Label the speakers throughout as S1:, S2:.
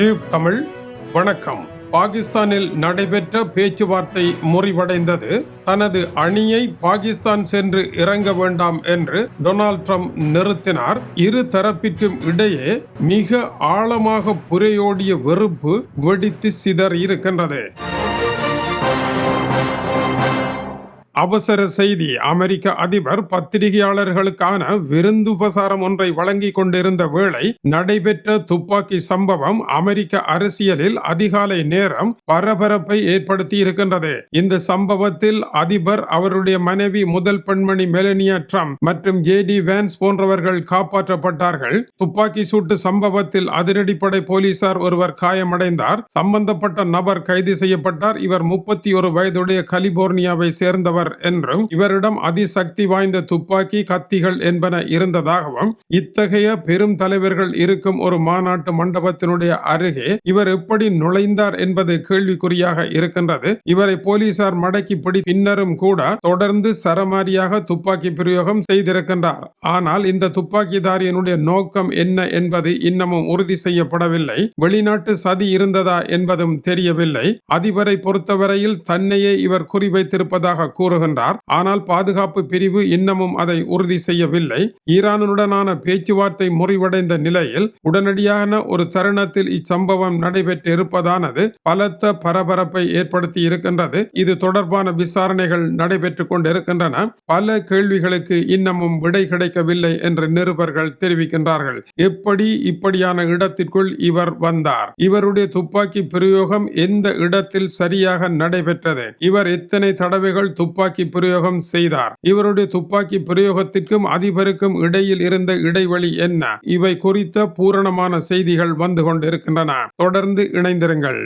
S1: Tube Tamil வணக்கம். பாகிஸ்தானில் நடைபெற்ற பேச்சுவார்த்தை முறிவடைந்தது. தனது அணியை பாகிஸ்தான் சென்று இறங்க வேண்டாம் என்று டொனால்ட் ட்ரம்ப் நிறுத்தினார். இரு தரப்பிற்கும் இடையே மிக ஆழமாக புரையோடிய வெறுப்பு வெடித்து சிதறியிருக்கின்றது. அவசர செய்தி. அமெரிக்க அதிபர் பத்திரிகையாளர்களுக்கான விருந்துபசாரம் ஒன்றை வழங்கிக் கொண்டிருந்த வேளை நடைபெற்ற துப்பாக்கி சம்பவம் அமெரிக்க அரசியலில் அதிகாலை நேரம் பரபரப்பை ஏற்படுத்தி இருக்கின்றது. இந்த சம்பவத்தில் அதிபர், அவருடைய மனைவி முதல் பெண்மணி மெலனியா ட்ரம்ப் மற்றும் JD வான்ஸ் போன்றவர்கள் காப்பாற்றப்பட்டார்கள். துப்பாக்கி சூட்டு சம்பவத்தில் அதிரடிப்படை போலீசார் ஒருவர் காயமடைந்தார். சம்பந்தப்பட்ட நபர் கைது செய்யப்பட்டார். இவர் 31 வயதுடைய கலிபோர்னியாவை சேர்ந்தவர் என்றும் இவரிடம் அதிசக்தி வாய்ந்த துப்பாக்கி, கத்திகள் என்பன இருந்ததாகவும் இத்தகைய பெரும் தலைவர்கள் இருக்கும் ஒரு மாநாட்டு மண்டபத்தினுடைய அருகே இவர் எப்படி நுழைந்தார் என்பது கேள்விக்குறியாக இருக்கின்றது. இவரை போலீசார் மடக்கி பின்னரும் கூட தொடர்ந்து சரமாரியாக துப்பாக்கி பிரயோகம் செய்திருக்கின்றார். ஆனால் இந்த துப்பாக்கிதாரியினுடைய நோக்கம் என்ன என்பது இன்னமும் உறுதி செய்யப்படவில்லை. வெளிநாட்டு சதி இருந்ததா என்பதும் தெரியவில்லை. அதிபரை பொறுத்தவரையில் தன்னையே இவர் குறிவைத்திருப்பதாக கூறுகின்றார். ஆனால் பாதுகாப்பு பிரிவு இன்னமும் அதை உறுதி செய்யவில்லை. ஈரானுடனான பேச்சுவார்த்தை முறிவடைந்த நிலையில் உடனடியான ஒரு தருணத்தில் இச்சம்பவம் நடைபெற்று இருப்பதானது பலத்த பரபரப்பை ஏற்படுத்தி இருக்கின்றது. இது தொடர்பான விசாரணைகள் நடைபெற்றுக் கொண்டிருக்கின்றன. பல கேள்விகளுக்கு இன்னமும் விடை கிடைக்கவில்லை என்று நிருபர்கள் தெரிவிக்கின்றார்கள். எப்படி இப்படியான இடத்திற்குள் இவர் வந்தார்? இவருடைய துப்பாக்கி பிரயோகம் எந்த இடத்தில் சரியாக நடைபெற்றது? இவர் எத்தனை தடவைகள் துப்பாக்கி பிரயோகம் செய்தார்? இவருடைய துப்பாக்கி பிரயோகத்திற்கும் அதிபருக்கும் இடையில் இருந்த இடைவெளி என்ன? இவை குறித்த பூரணமான செய்திகள் வந்து கொண்டிருக்கின்றன. தொடர்ந்து இணைந்திருங்கள்.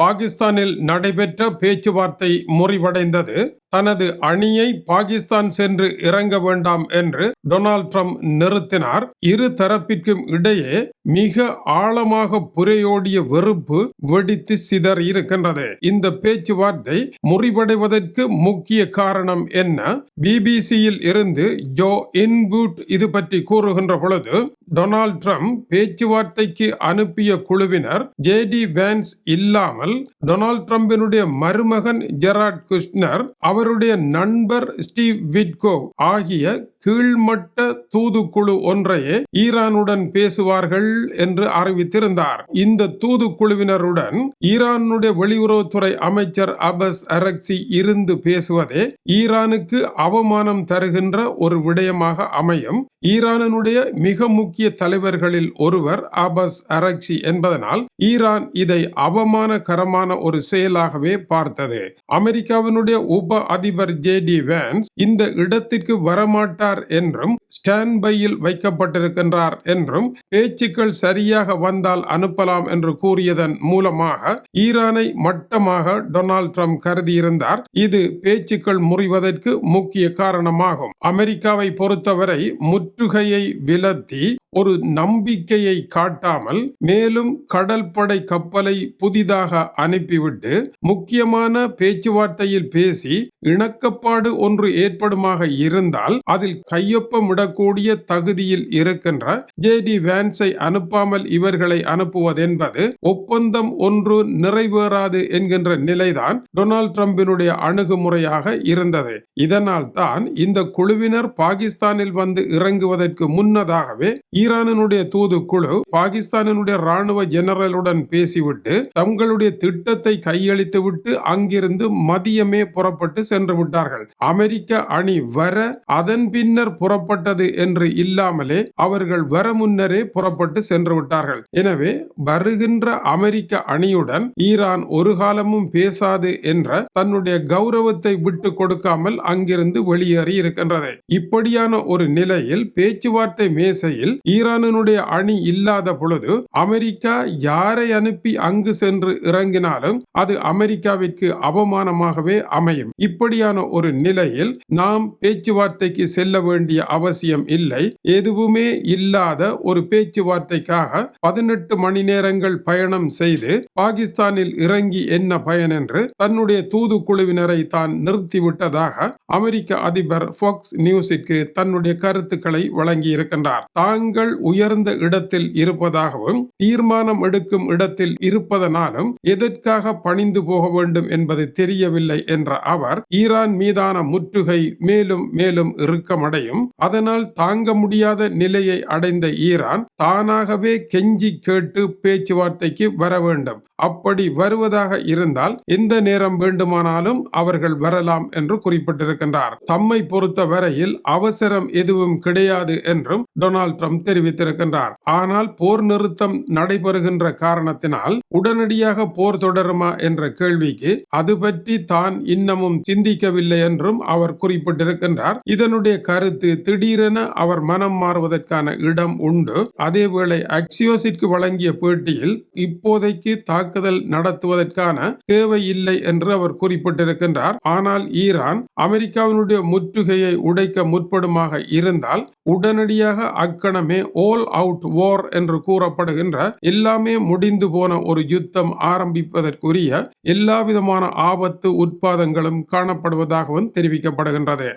S1: பாகிஸ்தானில் நடைபெற்ற பேச்சுவார்த்தை முறிவடைந்தது. தனது அணியை பாகிஸ்தான் சென்று இறங்க வேண்டாம் என்று டொனால்ட் ட்ரம்ப் நிறுத்தினார். இரு தரப்பிற்கும் இடையே மிக ஆழமாக புரையோடிய வெறுப்பு வெடித்து சிதறியிருக்கின்றது. இந்த பேச்சுவார்த்தை முறிவடைவதற்கு முக்கிய காரணம் என்ன? பிபிசியில் இருந்து ஜோ இன்வுட் இது பற்றி கூறுகின்ற பொழுது, டொனால்ட் ட்ரம்ப் பேச்சுவார்த்தைக்கு அனுப்பிய குழுவினர் JD வான்ஸ் இல்லாமல் டொனால்ட் ட்ரம்பினுடைய மருமகன் ஜெராட் குஷ்னர், அவருடைய நண்பர் ஸ்டீவ் விட்கோவ் ஆகிய கீழ்மட்ட தூதுக்குழு ஒன்றையே ஈரானுடன் பேசுவார்கள் என்று அறிவித்திருந்தார். இந்த தூதுக்குழுவினருடன் ஈரானுடைய வெளியுறவுத்துறை அமைச்சர் அப்பாஸ் அரக்சி இருந்து பேசுவதே ஈரானுக்கு அவமானம் தருகின்ற ஒரு விடயமாக அமையும். ஈரானுடைய மிக முக்கிய தலைவர்களில் ஒருவர் அப்பாஸ் அரக்சி என்பதனால் ஈரான் இதை அவமானகரமான ஒரு செயலாகவே பார்த்தது. அமெரிக்காவினுடைய உப அதிபர் JD வான்ஸ் இந்த இடத்திற்கு வரமாட்டார் என்றும் ஸ்டாண்ட் பையில் வைக்கப்பட்டிருக்கின்றார் என்றும் பேச்சுக்கள் சரியாக வந்தால் அனுப்பலாம் என்று கூறியதன் மூலமாக ஈரானை மட்டமாக டொனால்ட் ட்ரம்ப் கருதியிருந்தார். இது பேச்சுக்கள் முறிவதற்கு முக்கிய காரணமாகும். அமெரிக்காவை பொறுத்தவரை முற்றுகையை விலத்தி ஒரு நம்பிக்கையை காட்டாமல் மேலும் கடற்படை கப்பலை புதிதாக அனுப்பிவிட்டு முக்கியமான பேச்சுவார்த்தையில் பேசி இணக்கப்பாடு ஒன்று ஏற்படுமாக இருந்தால் அதில் கையொப்பமிடக்கூடிய தகுதியில் இருக்கின்ற JD வான்ஸை அனுப்பாமல் இவர்களை அனுப்புவதென்பது ஒப்பந்தம் ஒன்று நிறைவேறாது என்கின்ற நிலைதான் டொனால்ட் ட்ரம்பினுடைய அணுகுமுறையாக இருந்தது. இதனால் தான் இந்த குழுவினர் பாகிஸ்தானில் வந்து இறங்குவதற்கு முன்னதாகவே ஈரானுடைய தூதுக்குழு பாகிஸ்தானினுடைய ராணுவ ஜெனரலுடன் பேசிவிட்டு தங்களுடைய திட்டத்தை கையளித்து விட்டு அங்கிருந்து மதியமே புறப்பட்டு சென்று விட்டார்கள். அமெரிக்க அணி வர அதன் பின்னர் புறப்பட்டது என்று இல்லாமலே அவர்கள் வர முன்னரே புறப்பட்டு சென்று விட்டார்கள். எனவே வருகின்ற அமெரிக்க அணியுடன் ஈரான் ஒரு காலமும் பேசாது என்ற தன்னுடைய கௌரவத்தை விட்டு கொடுக்காமல் அங்கிருந்து வெளியேறி இருக்கின்றது. இப்படியான ஒரு நிலையில் பேச்சுவார்த்தை மேசையில் ஈரானுடைய அணி இல்லாத பொழுது அமெரிக்கா யாரை அனுப்பி அங்கு சென்று இறங்கினாலும் அது அமெரிக்காவிற்கு அவமானமாகவே அமையும். இப்படியான ஒரு நிலையில் நாம் பேச்சுவார்த்தைக்கு செல்ல வேண்டிய அவசியம் இல்லை. எதுவுமே இல்லாத ஒரு பேச்சுவார்த்தைக்காக 18 மணி நேரங்கள் பயணம் செய்து பாகிஸ்தானில் இறங்கி என்ன பயன் என்று தன்னுடைய தூதுக்குழுவினரை தான் நிறுத்திவிட்டதாக அமெரிக்க அதிபர் ஃபாக்ஸ் நியூஸிற்கு தன்னுடைய கருத்துக்களை வழங்கி இருக்கின்றார். தாங்கள் தாங்கள் உயர்ந்த இடத்தில் இருப்பதாகவும் தீர்மானம் எடுக்கும் இடத்தில் இருப்பதனாலும் எதற்காக பணிந்து போக வேண்டும் என்பது தெரியவில்லை என்ற அவர், ஈரான் மீதான முற்றுகை மேலும் மேலும் இறுக்கமடையும், அதனால் தாங்க முடியாத நிலையை அடைந்த ஈரான் தானாகவே கெஞ்சி கேட்டு பேச்சுவார்த்தைக்கு வர வேண்டும், அப்படி வருவதாக இருந்தால் எந்த நேரம் வேண்டுமானாலும் அவர்கள் வரலாம் என்று குறிப்பிட்டிருக்கின்றார். தம்மை பொறுத்த வரையில் அவசரம் எதுவும் கிடையாது என்றும் டொனால்ட் ட்ரம்ப் தெரிவித்திருக்கின்றார். ஆனால் போர் நிறுத்தம் நடைபெறுகின்ற காரணத்தினால் உடனடியாக போர் தொடருமா என்ற கேள்விக்கு அது பற்றி தான் இன்னமும் சிந்திக்கவில்லை என்றும் அவர் குறிப்பிட்டிருக்கின்றார். இதனுடைய கருத்து திடீரென அவர் மனம் மாறுவதற்கான இடம் உண்டு. அதேவேளை அக்சியோஸிற்கு வழங்கிய பேட்டியில் இப்போதைக்கு தாக்குதல் நடத்துவதற்கான தேவை இல்லை என்று அவர் குறிப்பிட்டிருக்கின்றார். ஆனால் ஈரான் அமெரிக்காவினுடைய முற்றுகையை உடைக்க முற்படுமாக இருந்தால் உடனடியாக அக்கணமே ஆல் அவுட் வார் என்று கூறப்படுகின்ற எல்லாமே முடிந்து போன ஒரு யுத்தம் ஆரம்பிப்பதற்குரிய எல்லாவிதமான ஆபத்து உட்பாதங்களும் காணப்படுவதாகவும் தெரிவிக்கப்படுகின்றது.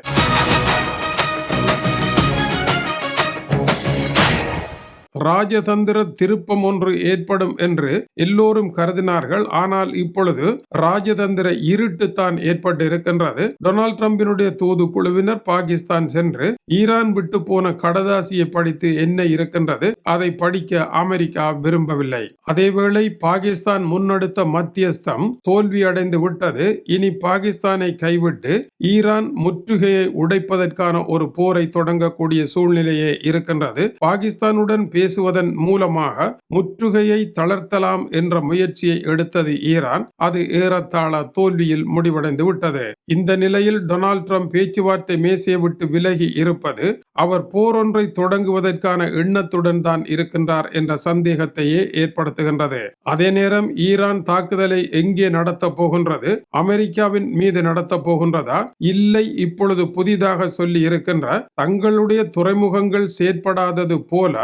S1: ராஜதந்திர திருப்பம் ஒன்று ஏற்படும் என்று எல்லோரும் கருதினார்கள். ஆனால் இப்பொழுது ராஜதந்திர இருட்டு தான் ஏற்பட்டு இருக்கின்றது. டொனால்ட் ட்ரம்பினுடைய தூதுக்குழுவினர் பாகிஸ்தான் சென்று ஈரான் விட்டு போன கடதாசியை படித்து என்ன இருக்கின்றது அதை படிக்க அமெரிக்கா விரும்பவில்லை. அதேவேளை பாகிஸ்தான் முன்னெடுத்த மத்தியஸ்தம் தோல்வி அடைந்து விட்டது. இனி பாகிஸ்தானை கைவிட்டு ஈரான் முற்றுகையை உடைப்பதற்கான ஒரு போரை தொடங்கக்கூடிய சூழ்நிலையே இருக்கின்றது. பாகிஸ்தானுடன் பேசுவதன் மூலமாக முற்றுகையை தளர்த்தலாம் என்ற முயற்சியை எடுத்தது ஈரான். அது ஏறத்தாழ தோல்வியில் முடிவடைந்து விட்டது. இந்த நிலையில் டொனால்ட் ட்ரம்ப் பேச்சுவார்த்தை மேசையை விட்டு விலகி இருப்பது அவர் போரொன்றை தொடங்குவதற்கான எண்ணத்துடன் தான் இருக்கின்றார் என்ற சந்தேகத்தையே ஏற்படுத்துகின்றது. அதே நேரம் ஈரான் தாக்குதலை எங்கே நடத்த போகின்றது? அமெரிக்காவின் மீது நடத்த போகின்றதா? இல்லை, இப்பொழுது புதிதாக சொல்லி இருக்கின்ற தங்களுடைய துறைமுகங்கள் செயற்படாதது போல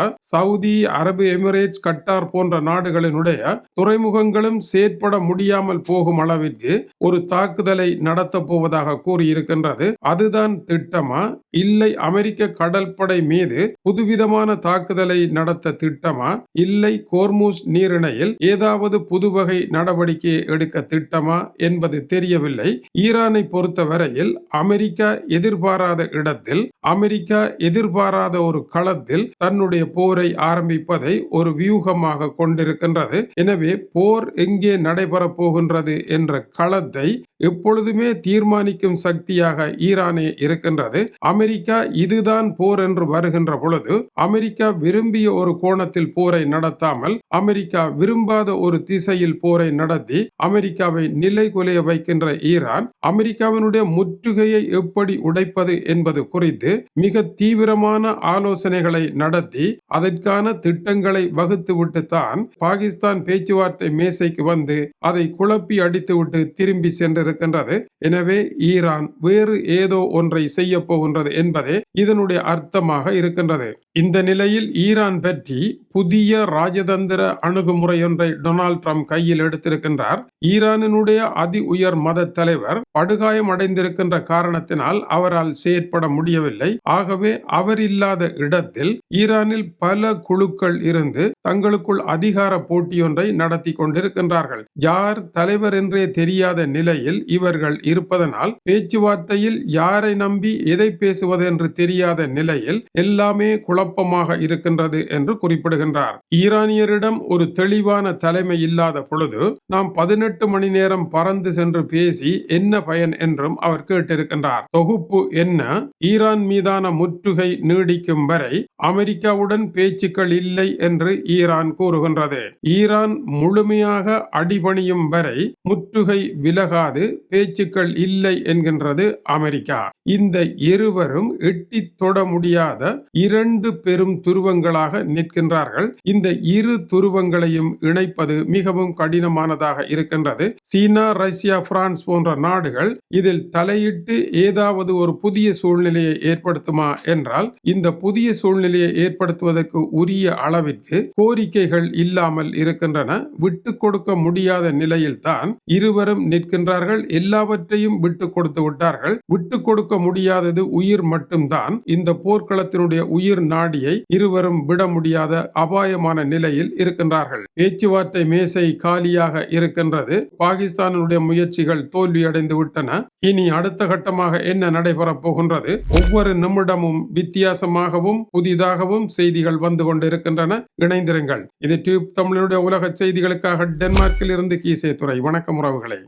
S1: சவுதி அரபு எமிரேட்ஸ் கட்டார் போன்ற நாடுகளினுடைய துறைமுகங்களும் செயற்பட முடியாமல் போகும் அளவிற்கு ஒரு தாக்குதலை நடத்த போவதாக கூறியிருக்கின்றது. அதுதான் திட்டமா, இல்லை அமெரிக்க கடற்படை மீது புதுவிதமான தாக்குதலை நடத்த திட்டமா, இல்லை கோர்மூஸ் நீரிணையில் ஏதாவது புதுவகை நடவடிக்கையை எடுக்க திட்டமா என்பது தெரியவில்லை. ஈரானை பொறுத்தவரையில் அமெரிக்கா எதிர்பாராத இடத்தில், அமெரிக்கா எதிர்பாராத ஒரு களத்தில் தன்னுடைய போரை ஆரம்பிப்பதை ஒரு வியூகமாக கொண்டிருக்கின்றது. எனவே போர் எங்கே நடைபெறப் போகின்றது என்ற களத்தை எப்பொழுதுமே தீர்மானிக்கும் சக்தியாக ஈரானே இருக்கின்றது. அமெரிக்கா இதுதான் போர் என்று வருகின்ற பொழுது அமெரிக்கா விரும்பிய ஒரு கோணத்தில் போரை நடத்தாமல் அமெரிக்கா விரும்பாத ஒரு திசையில் போரை நடத்தி அமெரிக்காவை நிலைகுலைய வைக்கின்ற ஈரான் அமெரிக்காவினுடைய முற்றுகையை எப்படி உடைப்பது என்பது குறித்து மிக தீவிரமான ஆலோசனைகளை நடத்தி அதற்கான திட்டங்களை வகுத்துவிட்டு தான் பாகிஸ்தான் பேச்சுவார்த்தை மேசைக்கு வந்து அதை குழப்பி அடித்துவிட்டு திரும்பி சென்றிருக்கின்றது. எனவே ஈரான் வேறு ஏதோ ஒன்றை செய்ய போகின்றது என்பதே இதனுடைய அர்த்தமாக இருக்கின்றது. இந்த நிலையில் ஈரான் பற்றி புதிய ராஜதந்திர அணுகுமுறை ஒன்றை டொனால்ட் ட்ரம்ப் கையில் எடுத்திருக்கின்றார். ஈரானினுடைய அதி உயர் மத தலைவர் படுகாயம் அடைந்திருக்கின்ற காரணத்தினால் அவரால் செயற்பட முடியவில்லை. ஆகவே அவர் இல்லாத இடத்தில் ஈரானில் பல குழுக்கள் இருந்து தங்களுக்குள் அதிகார போட்டியொன்றை நடத்தி கொண்டிருக்கின்றார்கள். யார் தலைவர் என்றே தெரியாத நிலையில் இவர்கள் இருப்பதனால் பேச்சுவார்த்தையில் யாரை நம்பி எதை பேசுவது என்று தெரியாத நிலையில் எல்லாமே குழப்பமாக இருக்கின்றது என்று குறிப்பிடுகின்றார். ஈரானியரிடம் ஒரு தெளிவான தலைமை இல்லாத பொழுது நாம் 18 மணி நேரம் பறந்து சென்று பேசி என்ன பயன் என்றும் அவர் கேட்டிருக்கின்றார். தொகுப்பு என்ன? ஈரான் மீதான முற்றுகை நீடிக்கும் வரை அமெரிக்காவுடன் பேச்சுக்கள் இல்லை என்று ஈரான் கூறுகின்றது. ஈரான் முழுமையாக அடிபணியும் வரை முற்றுகை விலகாது, பேச்சுக்கள் இல்லை என்கின்றது அமெரிக்கா. இந்த இருவரும் எட்டி தொட முடியாத இரண்டு பெரும் துருவங்களாக நிற்கின்றார்கள். இந்த இரு துருவங்களையும் இணைப்பது மிகவும் கடினமானதாக இருக்கின்றது. சீனா, ரஷ்யா, பிரான்ஸ் போன்ற நாடுகள் இதில் தலையிட்டு ஏதாவது ஒரு புதிய சூழ்நிலையை ஏற்படுத்துமா என்றால் இந்த புதிய சூழ்நிலையை ஏற்படுத்துவதற்கு உரிய அளவிற்கு கோரிக்கைகள் இல்லாமல் இருக்கின்றன. விட்டு கொடுக்க முடியாத நிலையில் தான் இருவரும் நிற்கின்றார்கள். எல்லாவற்றையும் விட்டு கொடுத்து விட்டார்கள். விட்டு கொடுக்க முடியாதது உயிர் மட்டும்தான். இந்த போர்க்களத்தினுடைய உயிர் நாடியை இருவரும் விட முடியாத அபாயமான நிலையில் இருக்கின்றார்கள். பேச்சுவார்த்தை மேசை காலியாக இருக்கின்றது. பாகிஸ்தானுடைய முயற்சிகள் தோல்வியடைந்து விட்டன. இனி அடுத்த கட்டமாக என்ன நடைபெறப் போகின்றது? ஒவ்வொரு நிமிடமும் வித்தியாசமாகவும் புதிதாகவும் செய்திகள் வந்து கொண்டிருக்கின்றன. இணைந்திருங்கள். இது டியூப் தமிழனுடைய உலக செய்திகளுக்காக டென்மார்க்கில் இருந்து கீசே துறை. வணக்கம் உறவுகளை.